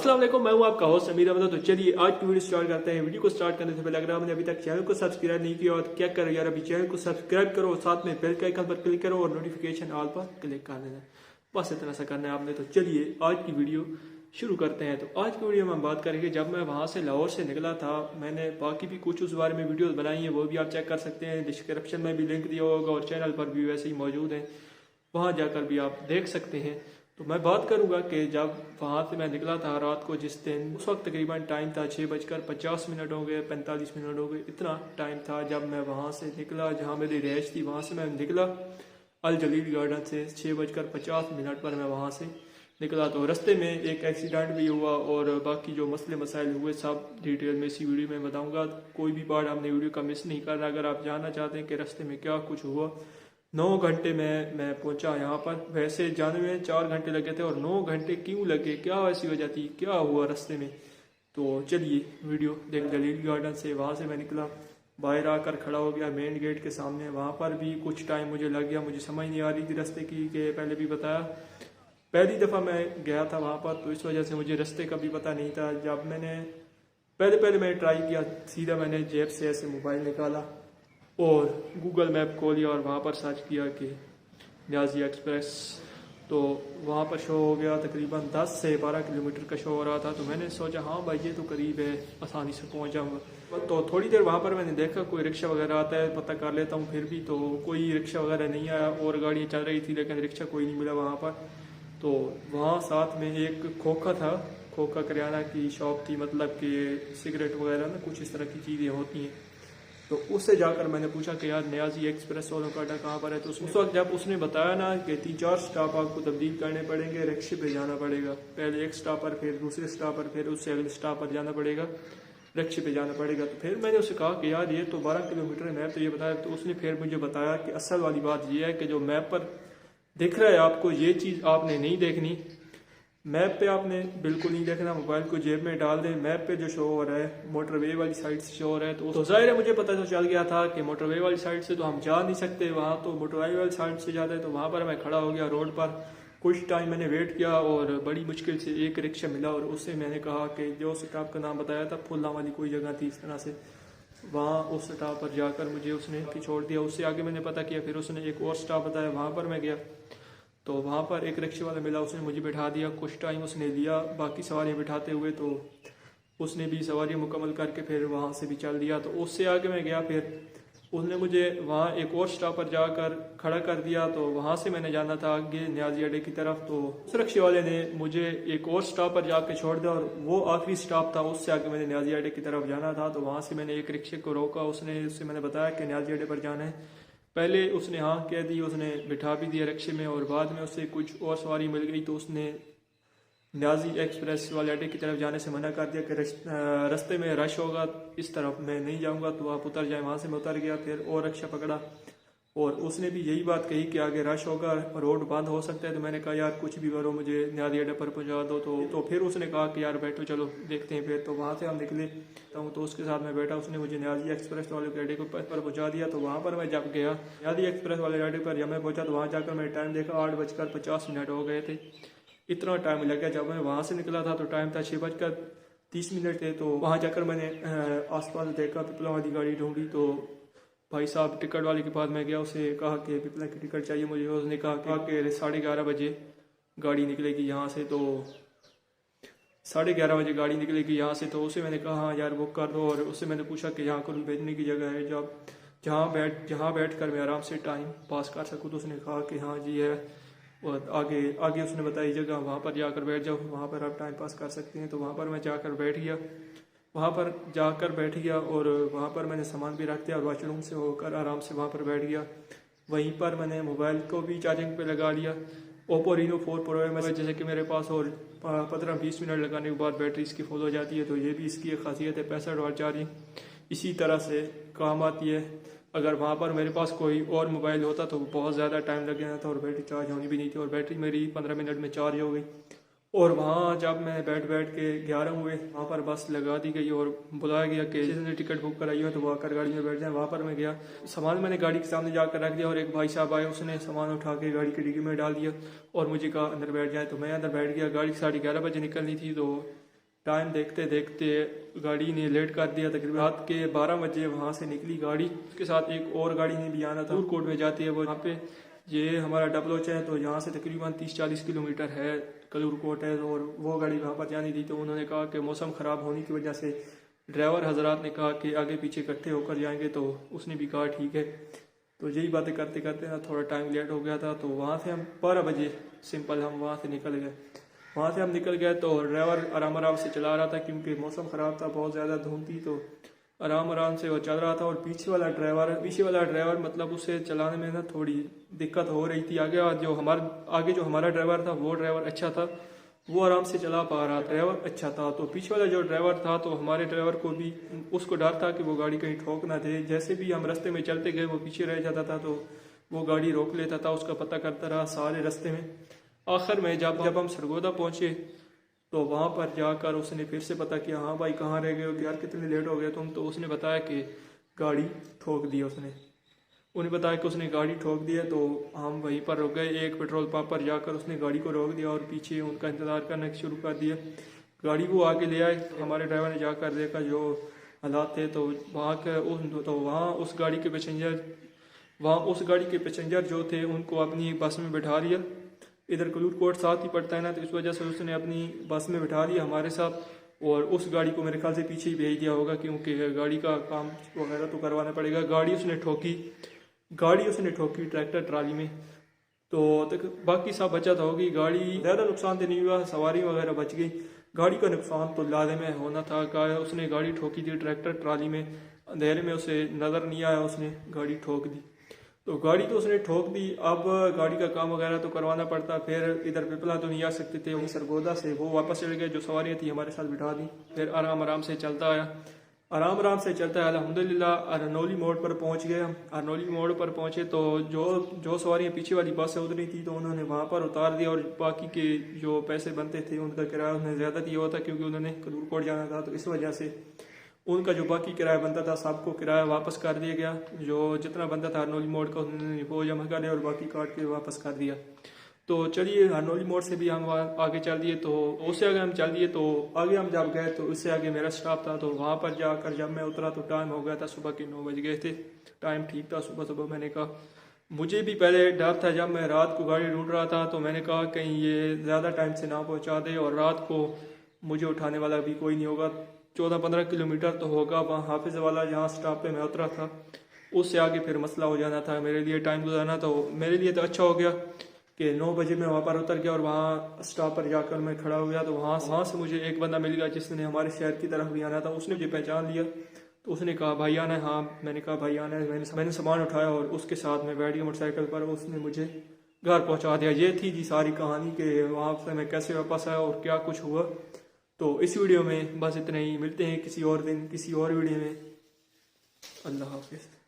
अस्सलाम वालेकुम, मैं हूं आपका होस्ट समीर अहमद। तो चलिए आज की वीडियो स्टार्ट करते हैं। वीडियो को स्टार्ट करने से पहले अगर आपने अभी तक चैनल को सब्सक्राइब नहीं किया और क्या करो यार, अभी चैनल को सब्सक्राइब करो, साथ में बेल के आइकन पर क्लिक करो और नोटिफिकेशन ऑल पर क्लिक कर देना। बस इतना सा करना है आपने। तो चलिए आज की वीडियो शुरू करते हैं। तो आज की वीडियो में हम बात करेंगे, जब मैं वहाँ से लाहौर से निकला था, मैंने बाकी भी कुछ उस बारे में वीडियोस बनाई हैं, वो भी आप चेक कर सकते हैं। डिस्क्रिप्शन में भी लिंक दिया होगा और चैनल पर भी वैसे ही मौजूद है, वहाँ जाकर भी आप देख सकते हैं। तो मैं बात करूंगा कि जब वहाँ से मैं निकला था रात को, जिस दिन, उस वक्त तकरीबन टाइम था 6:50 हो गए, 45 मिनट हो गए, इतना टाइम था जब मैं वहाँ से निकला। जहाँ मेरी रहायश थी वहाँ से मैं निकला अल जलील गार्डन से 6:50 पर मैं वहाँ से निकला। तो रास्ते में एक एक्सीडेंट भी हुआ और बाकी जो मसले मसाइल हुए सब डिटेल में इसी वीडियो में बताऊंगा। कोई भी पार्ट आपने वीडियो का मिस नहीं करना। अगर आप जानना चाहते हैं कि रास्ते में क्या कुछ हुआ, 9 घंटे में मैं पहुंचा यहाँ पर। वैसे जाने में 4 घंटे लगे थे और 9 घंटे क्यों लगे, क्या ऐसी वजह थी, क्या हुआ रास्ते में, तो चलिए वीडियो देख। जलील गार्डन से वहाँ से मैं निकला, बाहर आकर खड़ा हो गया मेन गेट के सामने। वहाँ पर भी कुछ टाइम मुझे लग गया, मुझे समझ नहीं आ रही थी रास्ते की, कि पहले भी बताया पहली दफ़ा मैं गया था वहाँ पर, तो इस वजह से मुझे रास्ते का भी पता नहीं था। जब मैंने पहले मैंने ट्राई किया, सीधा मैंने जेब से ऐसे मोबाइल निकाला और गूगल मैप खोलिया और वहाँ पर सर्च किया कि न्याजी एक्सप्रेस, तो वहाँ पर शो हो गया तकरीबन 10 से 12 किलोमीटर का शो हो रहा था। तो मैंने सोचा हाँ भाई ये तो करीब है, आसानी से पहुँच जाऊँगा। तो थोड़ी देर वहाँ पर मैंने देखा कोई रिक्शा वगैरह आता है, पता कर लेता हूँ, फिर भी तो कोई रिक्शा वगैरह नहीं आया और गाड़ियाँ चल रही थी लेकिन रिक्शा कोई नहीं मिला वहाँ पर। तो वहाँ साथ में एक खोखा था, खोखा करियाना की शॉप थी, मतलब कि सिगरेट वगैरह ना कुछ इस तरह की चीज़ें होती हैं। तो उससे जाकर मैंने पूछा कि यार न्याजी एक्सप्रेस वालों का अड्डा कहाँ पर है। तो उस वक्त जब उसने बताया ना कि 3-4 स्टॉप आपको तब्दील करने पड़ेंगे, रिक्शे पे जाना पड़ेगा, पहले एक स्टॉप पर, फिर दूसरे स्टॉप पर, फिर उससे अगले स्टॉप पर जाना पड़ेगा, रिक्शे पे जाना पड़ेगा। तो फिर मैंने उससे कहा कि यार ये तो 12 किलोमीटर है, मैप तो ये बताया। तो उसने फिर मुझे बताया कि असल वाली बात ये है कि जो मैप पर दिख रहा है आपको, ये चीज़ आपने नहीं देखनी, मैप पे आपने बिल्कुल नहीं देखना। मोबाइल को जेब में डाल दें, मैप पे जो शो हो रहा है मोटरवे वाली साइड से शो हो रहा है। तो जाहिर है मुझे पता तो चल गया था कि मोटरवे वाली साइड से तो हम जा नहीं सकते, वहाँ तो मोटरवे वाली साइड से जाते हैं। तो वहाँ पर मैं खड़ा हो गया रोड पर, कुछ टाइम मैंने वेट किया और बड़ी मुश्किल से एक रिक्शा मिला और उससे मैंने कहा कि जो स्टॉप का नाम बताया था, फुल्ला वाली कोई जगह थी इस तरह से, वहाँ उस स्टॉप पर जाकर मुझे उसने छोड़ दिया। उससे आगे मैंने पता किया, फिर उसने एक और स्टॉप बताया, वहाँ पर मैं गया तो वहाँ पर एक रिक्शे वाला मिला, उसने मुझे बैठा दिया। कुछ टाइम उसने लिया बाकी सवारियाँ बिठाते हुए, तो उसने भी सवारी मुकम्मल करके फिर वहाँ से भी चल दिया। तो उससे आगे मैं गया, फिर उसने मुझे वहाँ एक और स्टॉप पर जाकर खड़ा कर दिया। तो वहाँ से मैंने जाना था आगे न्याजी अड्डे की तरफ। तो उस रिक्शे वाले ने मुझे एक और स्टॉप पर जाकर छोड़ दिया और वो आखिरी स्टॉप था, उससे आगे मैंने न्याजी अड्डे की तरफ जाना था। तो वहाँ से मैंने एक रिक्शे को रोका, उससे मैंने बताया कि न्याजी अड्डे पर जाना है। पहले उसने हाँ कह दी, उसने बिठा भी दिया रिक्शे में और बाद में उससे कुछ और सवारी मिल गई तो उसने न्याजी एक्सप्रेस वाले अड्डे की तरफ जाने से मना कर दिया कि रास्ते में रश होगा, इस तरफ मैं नहीं जाऊंगा, तो आप उतर जाए। वहाँ से मैं उतर गया, फिर और रिक्शा पकड़ा और उसने भी यही बात कही कि आगे रश होगा, रोड बंद हो सकता है। तो मैंने कहा यार कुछ भी करो, मुझे न्याजी अड्डे पर पहुँचा दो। तो फिर उसने कहा कि यार बैठो, चलो देखते हैं। फिर तो वहाँ से हम निकले, तो उसके साथ मैं बैठा, उसने मुझे न्याजी एक्सप्रेस वाले के अड्डे पर पहुँचा दिया। तो वहाँ पर मैं जब गया न्याजी एक्सप्रेस वाले अड्डे पर, जब मैं पहुँचा तो वहाँ जाकर मैंने टाइम देखा, 8:50 हो गए थे। इतना टाइम लग गया। जब मैं वहाँ से निकला था तो टाइम था 6:30 थे। तो वहाँ जाकर मैंने आसपास देखा, पिपला वाली गाड़ी ढूंढी। तो भाई साहब टिकट वाले के पास मैं गया, उसे कहा कि पिपला की टिकट चाहिए मुझे। उसने कहा कि 11:30 बजे गाड़ी निकलेगी यहाँ से। तो 11:30 बजे गाड़ी निकलेगी यहाँ से। तो उसे मैंने कहा हाँ यार बुक कर दो। और उससे मैंने पूछा कि यहाँ को भेजने की जगह है जहाँ बैठ कर मैं आराम से टाइम पास कर सकूँ। तो उसने कहा कि हाँ जी है। और आगे उसने बताई जगह, वहाँ पर जाकर बैठ जाओ, वहाँ पर आप टाइम पास कर सकते हैं। तो वहाँ पर मैं जाकर बैठ गया, और वहाँ पर मैंने सामान भी रख दिया और वॉशरूम से होकर आराम से वहाँ पर बैठ गया। वहीं पर मैंने मोबाइल को भी चार्जिंग पे लगा लिया। ओप्पो Reno 4 Pro है, जैसे कि मेरे पास, और 15-20 मिनट लगाने के बाद बैटरी इसकी फुल हो जाती है। तो ये भी इसकी एक खासियत है। 65 वाट चार्जिंग इसी तरह से काम आती है। अगर वहाँ पर मेरे पास कोई और मोबाइल होता तो बहुत ज़्यादा टाइम लग गया था और बैटरी चार्ज होनी भी नहीं थी, और बैटरी मेरी 15 मिनट में चार्ज हो गई। और वहाँ जब मैं बैठ के 11 हुए, वहाँ पर बस लगा दी गई और बुलाया गया कि जिसने टिकट बुक कराई हो तो वो आकर गाड़ी में बैठ जाए। वहाँ पर मैं गया, सामान मैंने गाड़ी के सामने जाकर रख दिया और एक भाई साहब आए, उसने सामान उठा के गाड़ी की डिग्गी में डाल दिया और मुझे कहा अंदर बैठ जाए। तो मैं अंदर बैठ गया। गाड़ी 11:30 बजे निकलनी थी, तो टाइम देखते देखते गाड़ी ने लेट कर दिया। तकरीबन रात के 12 बजे वहाँ से निकली गाड़ी, उसके साथ एक और गाड़ी ने भी आना था, कोट में जाती है वो। यहाँ पे ये हमारा डबलोच है, तो यहाँ से तकरीबन 30-40 किलोमीटर है कलूरकोट है, और वो गाड़ी वहाँ पर जानी थी। तो उन्होंने कहा कि मौसम ख़राब होने की वजह से ड्राइवर हजरात ने कहा कि आगे पीछे इकट्ठे होकर जाएंगे, तो उसने भी कहा ठीक है। तो यही बातें करते करते ना थोड़ा टाइम लेट हो गया था। तो वहाँ से हम 12 बजे सिंपल हम वहाँ से निकल गए। वहाँ से हम निकल गए तो ड्राइवर आराम आराम से चला रहा था, क्योंकि मौसम ख़राब था, बहुत ज़्यादा धुंध थी, तो आराम आराम से वो चल रहा था। और पीछे वाला ड्राइवर मतलब उसे चलाने में ना थोड़ी दिक्कत हो रही थी। आगे जो हमारा ड्राइवर था वो ड्राइवर अच्छा था, वो आराम से चला पा रहा था, ड्राइवर अच्छा था। तो पीछे वाला जो ड्राइवर था, तो हमारे ड्राइवर को भी उसको डर था कि वो गाड़ी कहीं ठोक ना दे। जैसे भी हम रास्ते में चलते गए वो पीछे रह जाता था, तो वो गाड़ी रोक लेता था, उसका पता करता रहा सारे रास्ते में। आखिर में जब हम सरगोदा पहुंचे तो वहाँ पर जाकर उसने फिर से पता किया, हाँ भाई कहाँ रह गए हो यार, कितने लेट हो गए तुम। तो उसने बताया कि गाड़ी ठोक दी उन्हें बताया कि उसने गाड़ी ठोक दी है। तो हम वहीं पर रुक गए, एक पेट्रोल पंप पर जाकर उसने गाड़ी को रोक दिया और पीछे उनका इंतज़ार करना शुरू कर दिया। गाड़ी को आगे ले आए, हमारे ड्राइवर ने जाकर देखा जो हालात थे। तो वहाँ उस गाड़ी के पैसेंजर जो थे उनको अपनी बस में बैठा लिया। इधर कलूरकोट साथ ही पड़ता है ना, तो इस वजह से उसने अपनी बस में बैठा लिया हमारे साथ, और उस गाड़ी को मेरे ख्याल से पीछे ही भेज दिया होगा, क्योंकि गाड़ी का काम वगैरह तो करवाना पड़ेगा। गाड़ी उसने ठोकी ट्रैक्टर ट्राली में, तो बाकी सब बचत होगी। गाड़ी ज़्यादा नुकसान तो नहीं हुआ, सवारी वगैरह बच गई। गाड़ी का नुकसान तो लाजिम है होना था। उसने गाड़ी ठोकी थी ट्रैक्टर ट्राली में, अंधेरे में उसे नज़र नहीं आया, उसने गाड़ी ठोक दी। तो गाड़ी तो उसने ठोक दी, अब गाड़ी का काम वगैरह तो करवाना पड़ता। फिर इधर पिपला तो नहीं आ सकते थे, वहीं सरगोदा से वो वापस चले गए, जो सवारियाँ थी हमारे साथ बिठा दी। फिर आराम से चलता आया, अल्हम्दुलिल्लाह अरनौली मोड़ पर पहुंच गए। अरनौली मोड़ पर पहुंचे तो जो सवारियाँ पीछे वाली बस से उतरी थी, तो उन्होंने वहाँ पर उतार दिया, और बाकी के जो पैसे बनते थे उनका किराया उन्हें ज़्यादा दिया हुआ था, क्योंकि उन्होंने कलूरकोट जाना था। तो इस वजह से उनका जो बाकी किराया बनता था सबको किराया वापस कर दिया गया। जो जितना बनता था हरनौली मोड़ का उन्होंने वो जमा कर दिया और बाकी काट के वापस कर दिया। तो चलिए हरनौली मोड़ से भी हम आगे चल दिए, तो उससे आगे हम चल दिए। तो आगे हम जब गए तो उससे आगे मेरा स्टॉप था, तो वहाँ पर जाकर जब मैं उतरा तो टाइम हो गया था, सुबह के 9 बज गए थे। टाइम ठीक था सुबह। मैंने कहा, मुझे भी पहले डर था, जब मैं रात को गाड़ी ढूंढ रहा था तो मैंने कहा कहीं ये ज़्यादा टाइम से ना पहुँचा दे, और रात को मुझे उठाने वाला भी कोई नहीं होगा। 14-15 किलोमीटर तो होगा वहाँ हाफिज़ वाला जहाँ स्टॉप पे मैं उतरा था, उससे आगे फिर मसला हो जाना था, मेरे लिए टाइम गुजारना। तो मेरे लिए तो अच्छा हो गया कि 9 बजे मैं वहाँ पर उतर गया, और वहाँ स्टॉप पर जाकर मैं खड़ा हो गया। तो वहाँ से मुझे एक बंदा मिल गया जिसने हमारे शहर की तरफ भी आना था। उसने मुझे पहचान लिया, तो उसने कहा भाई आना है। हाँ, मैंने कहा भाई आना है। मैंने सामान उठाया और उसके साथ में बैठ गया मोटरसाइकिल पर, उसने मुझे घर पहुँचा दिया। ये थी जी सारी कहानी कि वहाँ से मैं कैसे वापस आया और क्या कुछ हुआ। तो इस वीडियो में बस इतना ही, मिलते हैं किसी और दिन किसी और वीडियो में। अल्लाह हाफिज़।